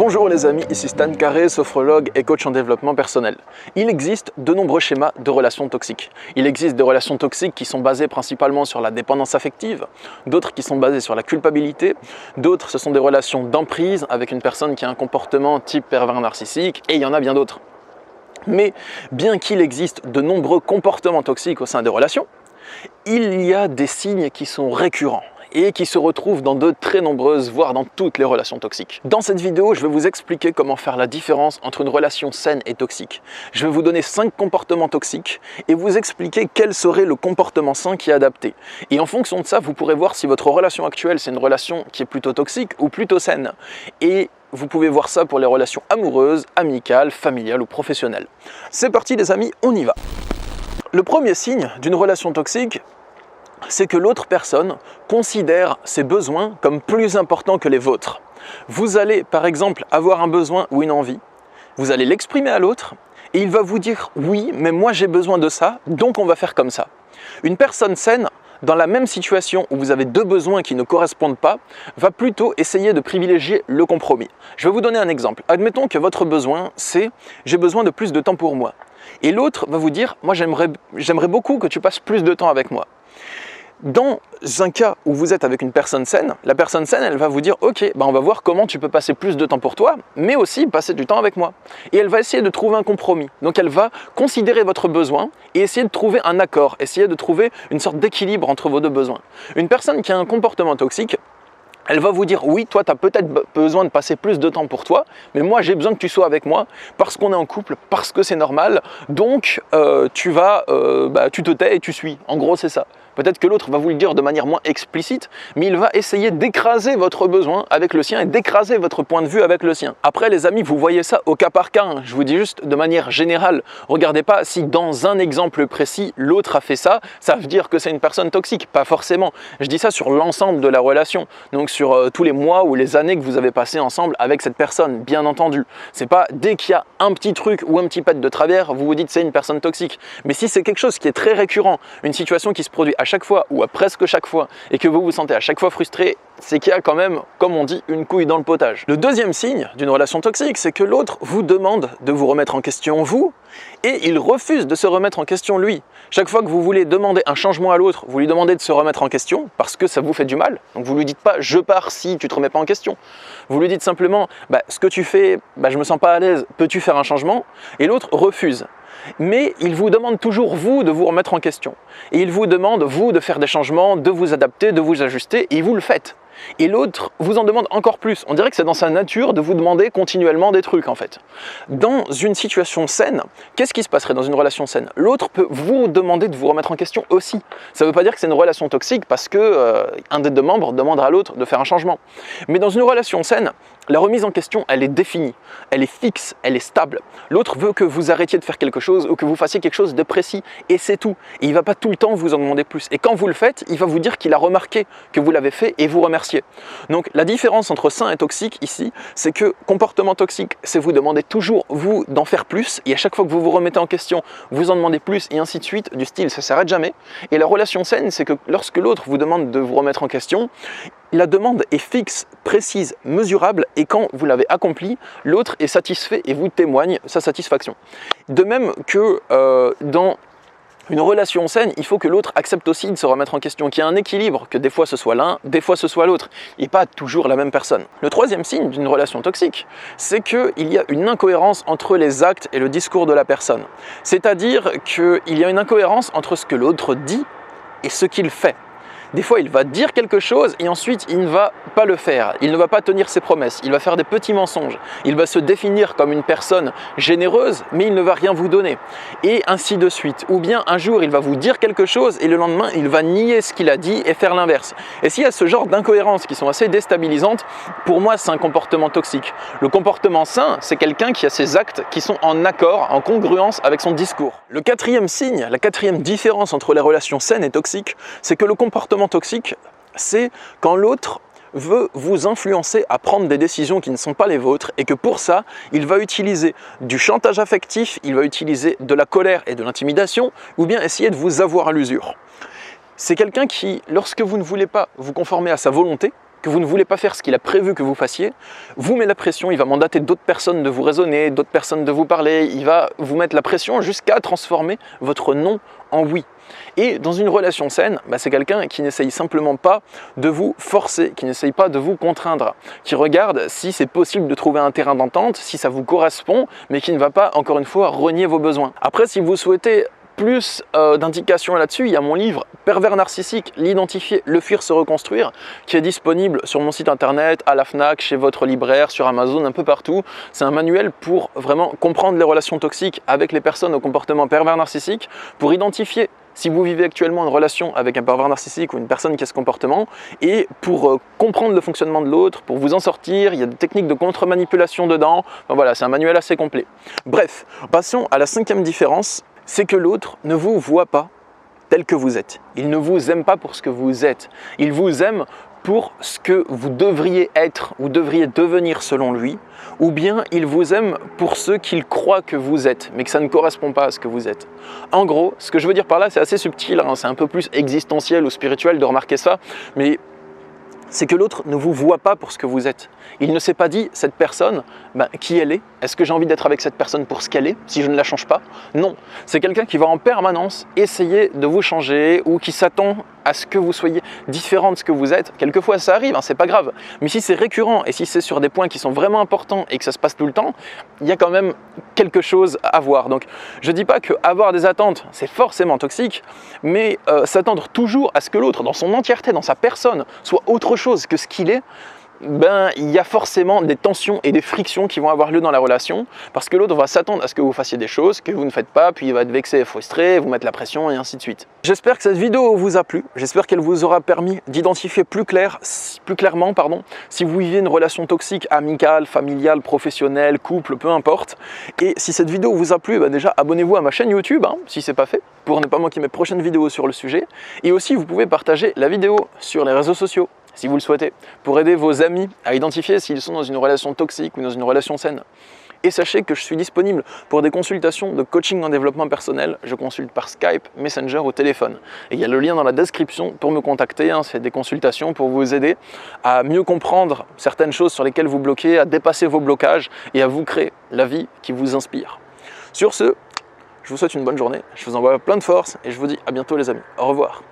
Bonjour les amis, ici Stan Carré, sophrologue et coach en développement personnel. Il existe de nombreux schémas de relations toxiques. Il existe des relations toxiques qui sont basées principalement sur la dépendance affective, d'autres qui sont basées sur la culpabilité, d'autres ce sont des relations d'emprise avec une personne qui a un comportement type pervers narcissique, et il y en a bien d'autres. Mais bien qu'il existe de nombreux comportements toxiques au sein des relations, il y a des signes qui sont récurrents et qui se retrouvent dans de très nombreuses, voire dans toutes les relations toxiques. Dans cette vidéo, je vais vous expliquer comment faire la différence entre une relation saine et toxique. Je vais vous donner 5 comportements toxiques et vous expliquer quel serait le comportement sain qui est adapté. Et en fonction de ça, vous pourrez voir si votre relation actuelle, c'est une relation qui est plutôt toxique ou plutôt saine. Et vous pouvez voir ça pour les relations amoureuses, amicales, familiales ou professionnelles. C'est parti les amis, on y va. Le premier signe d'une relation toxique, c'est que l'autre personne considère ses besoins comme plus importants que les vôtres. Vous allez par exemple avoir un besoin ou une envie, vous allez l'exprimer à l'autre et il va vous dire « oui, mais moi j'ai besoin de ça, donc on va faire comme ça ». Une personne saine, dans la même situation où vous avez deux besoins qui ne correspondent pas, va plutôt essayer de privilégier le compromis. Je vais vous donner un exemple. Admettons que votre besoin, c'est « j'ai besoin de plus de temps pour moi ». Et l'autre va vous dire « moi j'aimerais beaucoup que tu passes plus de temps avec moi ». Dans un cas où vous êtes avec une personne saine, la personne saine, elle va vous dire « Ok, on va voir comment tu peux passer plus de temps pour toi, mais aussi passer du temps avec moi. » Et elle va essayer de trouver un compromis. Donc elle va considérer votre besoin et essayer de trouver un accord, essayer de trouver une sorte d'équilibre entre vos deux besoins. Une personne qui a un comportement toxique, elle va vous dire « Oui, toi, tu as peut-être besoin de passer plus de temps pour toi, mais moi, j'ai besoin que tu sois avec moi parce qu'on est en couple, parce que c'est normal, donc tu te tais et tu suis. » En gros, c'est ça. Peut-être que l'autre va vous le dire de manière moins explicite, mais il va essayer d'écraser votre besoin avec le sien et d'écraser votre point de vue avec le sien. Après, les amis, vous voyez ça au cas par cas. Je vous dis juste de manière générale. Regardez pas si dans un exemple précis, l'autre a fait ça, ça veut dire que c'est une personne toxique. Pas forcément. Je dis ça sur l'ensemble de la relation. Donc sur tous les mois ou les années que vous avez passé ensemble avec cette personne, bien entendu. C'est pas dès qu'il y a un petit truc ou un petit pet de travers, vous vous dites c'est une personne toxique. Mais si c'est quelque chose qui est très récurrent, une situation qui se produit à chaque fois ou à presque chaque fois et que vous vous sentez à chaque fois frustré, c'est qu'il y a quand même, comme on dit, une couille dans le potage. Le deuxième signe d'une relation toxique, c'est que l'autre vous demande de vous remettre en question vous et il refuse de se remettre en question lui. Chaque fois que vous voulez demander un changement à l'autre, vous lui demandez de se remettre en question parce que ça vous fait du mal. Donc vous lui dites pas « je pars si tu te remets pas en question ». Vous lui dites simplement « ce que tu fais, je me sens pas à l'aise, peux-tu faire un changement ?» Et l'autre refuse. Mais il vous demande toujours, vous, de vous remettre en question. Et il vous demande, vous, de faire des changements, de vous adapter, de vous ajuster, et vous le faites. Et l'autre vous en demande encore plus. On dirait que c'est dans sa nature de vous demander continuellement des trucs, en fait. Dans une situation saine, qu'est-ce qui se passerait dans une relation saine? L'autre peut vous demander de vous remettre en question aussi. Ça ne veut pas dire que c'est une relation toxique parce que un des deux membres demande à l'autre de faire un changement. Mais dans une relation saine, la remise en question, elle est définie, elle est fixe, elle est stable. L'autre veut que vous arrêtiez de faire quelque chose ou que vous fassiez quelque chose de précis et c'est tout. Et il ne va pas tout le temps vous en demander plus. Et quand vous le faites, il va vous dire qu'il a remarqué que vous l'avez fait et vous remercier. Donc la différence entre sain et toxique ici, c'est que comportement toxique, c'est vous demander toujours vous d'en faire plus et à chaque fois que vous vous remettez en question, vous en demandez plus et ainsi de suite, du style ça s'arrête jamais. Et la relation saine, c'est que lorsque l'autre vous demande de vous remettre en question, la demande est fixe, précise, mesurable et quand vous l'avez accomplie, l'autre est satisfait et vous témoigne sa satisfaction. De même que dans une relation saine, il faut que l'autre accepte aussi de se remettre en question, qu'il y ait un équilibre, que des fois ce soit l'un, des fois ce soit l'autre, et pas toujours la même personne. Le troisième signe d'une relation toxique, c'est qu'il y a une incohérence entre les actes et le discours de la personne. C'est-à-dire qu'il y a une incohérence entre ce que l'autre dit et ce qu'il fait. Des fois, il va dire quelque chose et ensuite, il ne va pas le faire. Il ne va pas tenir ses promesses. Il va faire des petits mensonges. Il va se définir comme une personne généreuse, mais il ne va rien vous donner. Et ainsi de suite. Ou bien, un jour, il va vous dire quelque chose et le lendemain, il va nier ce qu'il a dit et faire l'inverse. Et s'il y a ce genre d'incohérences qui sont assez déstabilisantes, pour moi, c'est un comportement toxique. Le comportement sain, c'est quelqu'un qui a ses actes qui sont en accord, en congruence avec son discours. Le quatrième signe, la quatrième différence entre les relations saines et toxiques, c'est que le comportement toxique, c'est quand l'autre veut vous influencer à prendre des décisions qui ne sont pas les vôtres et que pour ça, il va utiliser du chantage affectif, il va utiliser de la colère et de l'intimidation ou bien essayer de vous avoir à l'usure. C'est quelqu'un qui, lorsque vous ne voulez pas vous conformer à sa volonté, que vous ne voulez pas faire ce qu'il a prévu que vous fassiez, vous met la pression, il va mandater d'autres personnes de vous raisonner, d'autres personnes de vous parler, il va vous mettre la pression jusqu'à transformer votre non en oui. Et dans une relation saine, c'est quelqu'un qui n'essaye simplement pas de vous forcer, qui n'essaye pas de vous contraindre, qui regarde si c'est possible de trouver un terrain d'entente, si ça vous correspond, mais qui ne va pas, encore une fois, renier vos besoins. Après, si vous souhaitez plus d'indications là-dessus, il y a mon livre Pervers narcissique, l'identifier, le fuir, se reconstruire, qui est disponible sur mon site internet, à la FNAC, chez votre libraire, sur Amazon, un peu partout. C'est un manuel pour vraiment comprendre les relations toxiques avec les personnes au comportement pervers narcissique, pour identifier si vous vivez actuellement une relation avec un pervers narcissique ou une personne qui a ce comportement, et pour comprendre le fonctionnement de l'autre, pour vous en sortir, il y a des techniques de contre-manipulation dedans. Voilà, c'est un manuel assez complet. Bref, passons à la 5e différence, c'est que l'autre ne vous voit pas tel que vous êtes. Il ne vous aime pas pour ce que vous êtes. Il vous aime pour ce que vous devriez être ou devriez devenir selon lui, ou bien il vous aime pour ce qu'il croit que vous êtes, mais que ça ne correspond pas à ce que vous êtes. En gros, ce que je veux dire par là, c'est assez subtil, c'est un peu plus existentiel ou spirituel de remarquer ça, mais c'est que l'autre ne vous voit pas pour ce que vous êtes. Il ne s'est pas dit, cette personne, qui elle est. Est-ce que j'ai envie d'être avec cette personne pour ce qu'elle est, si je ne la change pas? Non. C'est quelqu'un qui va en permanence essayer de vous changer ou qui s'attend à ce que vous soyez différent de ce que vous êtes. Quelquefois, ça arrive, c'est pas grave. Mais si c'est récurrent et si c'est sur des points qui sont vraiment importants et que ça se passe tout le temps, il y a quand même quelque chose à voir. Donc, je dis pas qu'avoir des attentes, c'est forcément toxique, mais s'attendre toujours à ce que l'autre, dans son entièreté, dans sa personne, soit autre chose que ce qu'il est, il y a forcément des tensions et des frictions qui vont avoir lieu dans la relation, parce que l'autre va s'attendre à ce que vous fassiez des choses que vous ne faites pas, puis il va être vexé et frustré, vous mettre la pression et ainsi de suite. J'espère que cette vidéo vous a plu, j'espère qu'elle vous aura permis d'identifier plus clairement si vous vivez une relation toxique, amicale, familiale, professionnelle, couple, peu importe. Et si cette vidéo vous a plu, déjà abonnez-vous à ma chaîne YouTube, si ce n'est pas fait, pour ne pas manquer mes prochaines vidéos sur le sujet. Et aussi, vous pouvez partager la vidéo sur les réseaux sociaux, si vous le souhaitez, pour aider vos amis à identifier s'ils sont dans une relation toxique ou dans une relation saine. Et sachez que je suis disponible pour des consultations de coaching en développement personnel. Je consulte par Skype, Messenger ou téléphone. Et il y a le lien dans la description pour me contacter. C'est des consultations pour vous aider à mieux comprendre certaines choses sur lesquelles vous bloquez, à dépasser vos blocages et à vous créer la vie qui vous inspire. Sur ce, je vous souhaite une bonne journée, je vous envoie plein de force et je vous dis à bientôt les amis. Au revoir.